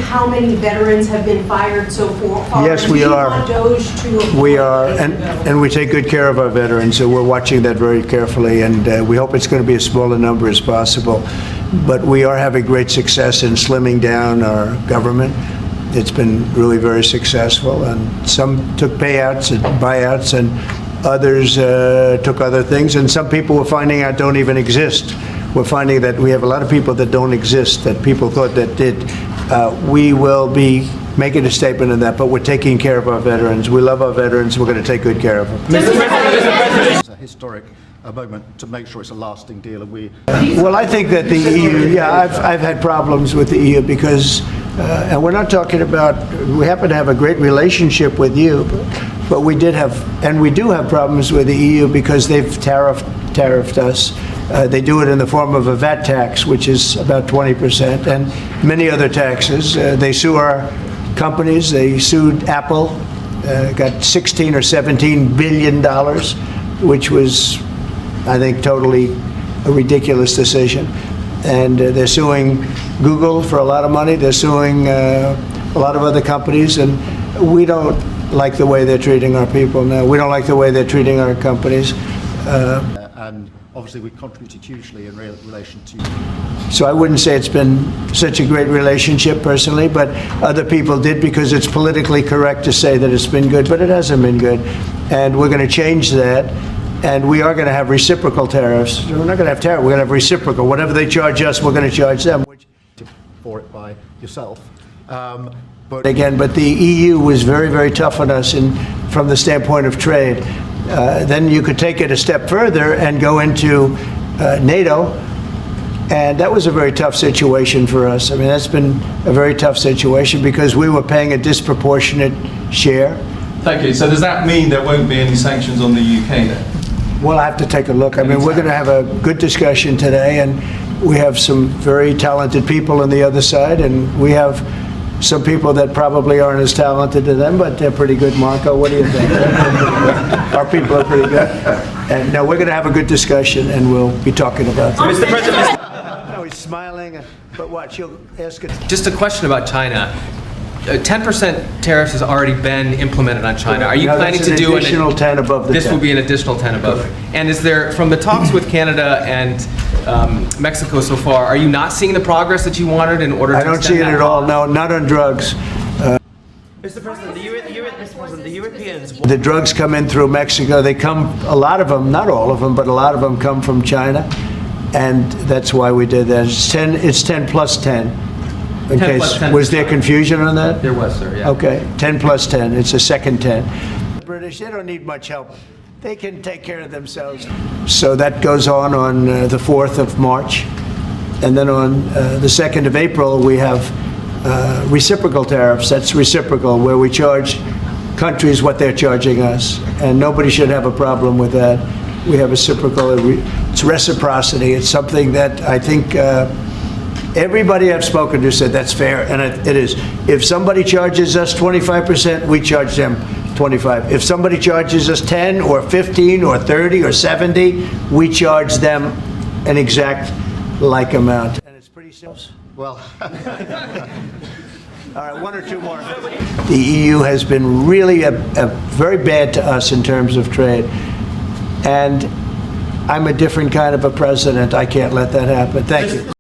how many veterans have been fired so far? Yes, we are. Do you want DOGE to... We are, and we take good care of our veterans, so we're watching that very carefully, and we hope it's going to be as small a number as possible. But we are having great success in slimming down our government. It's been really very successful, and some took payouts and buyouts, and others took other things, and some people we're finding out don't even exist. We're finding that we have a lot of people that don't exist, that people thought that did. We will be making a statement on that, but we're taking care of our veterans. We love our veterans. We're going to take good care of them. It's a historic moment to make sure it's a lasting deal, and we... Well, I think that the EU, yeah, I've had problems with the EU because, and we're not talking about, we happen to have a great relationship with you, but we did have, and we do have problems with the EU because they've tariffed us. They do it in the form of a VAT tax, which is about 20%, and many other taxes. They sue our companies. They sued Apple, got 16 or 17 billion dollars, which was, I think, totally a ridiculous decision. And they're suing Google for a lot of money. They're suing a lot of other companies, and we don't like the way they're treating our people now. We don't like the way they're treating our companies. And obviously we contributed hugely in relation to... So I wouldn't say it's been such a great relationship personally, but other people did because it's politically correct to say that it's been good, but it hasn't been good. And we're going to change that, and we are going to have reciprocal tariffs. We're not going to have tariffs, we're going to have reciprocal. Whatever they charge us, we're going to charge them. For it by yourself. But the EU was very, very tough on us from the standpoint of trade. Then you could take it a step further and go into NATO, and that was a very tough situation for us. I mean, that's been a very tough situation because we were paying a disproportionate share. Thank you. So does that mean there won't be any sanctions on the UK then? We'll have to take a look. I mean, we're going to have a good discussion today, and we have some very talented people on the other side, and we have some people that probably aren't as talented as them, but they're pretty good. Marco, what do you think? Our people are pretty good. And no, we're going to have a good discussion, and we'll be talking about that. Mr. President. No, he's smiling, but watch, you'll ask it. Just a question about China. 10% tariffs has already been implemented on China. Are you planning to do an additional 10 above the 10? This will be an additional 10 above. And is there, from the talks with Canada and Mexico so far, are you not seeing the progress that you wanted in order to I don't see it at all. No, not on drugs. Mr. President, the Europeans... The drugs come in through Mexico. They come, a lot of them, not all of them, but a lot of them come from China. And that's why we did that. It's 10 plus 10. In 10 case, plus 10. was there confusion on that? There was, sir, yeah. Okay, 10 plus 10, it's a second 10. The British, they don't need much help. They can take care of themselves. So that goes on the 4th of March. And then on the 2nd of April, we have reciprocal tariffs. That's reciprocal, where we charge countries what they're charging us. And nobody should have a problem with that. We have reciprocal, it's reciprocity. It's something that I think everybody I've spoken to said that's fair, and it is. If somebody charges us 25%, we charge them 25. If somebody charges us 10 or 15 or 30 or 70, we charge them an exact like amount. And it's pretty simple. Well... All right, one or two more. The EU has been really very bad to us in terms of trade. And I'm a different kind of a president. I can't let that happen. Thank you.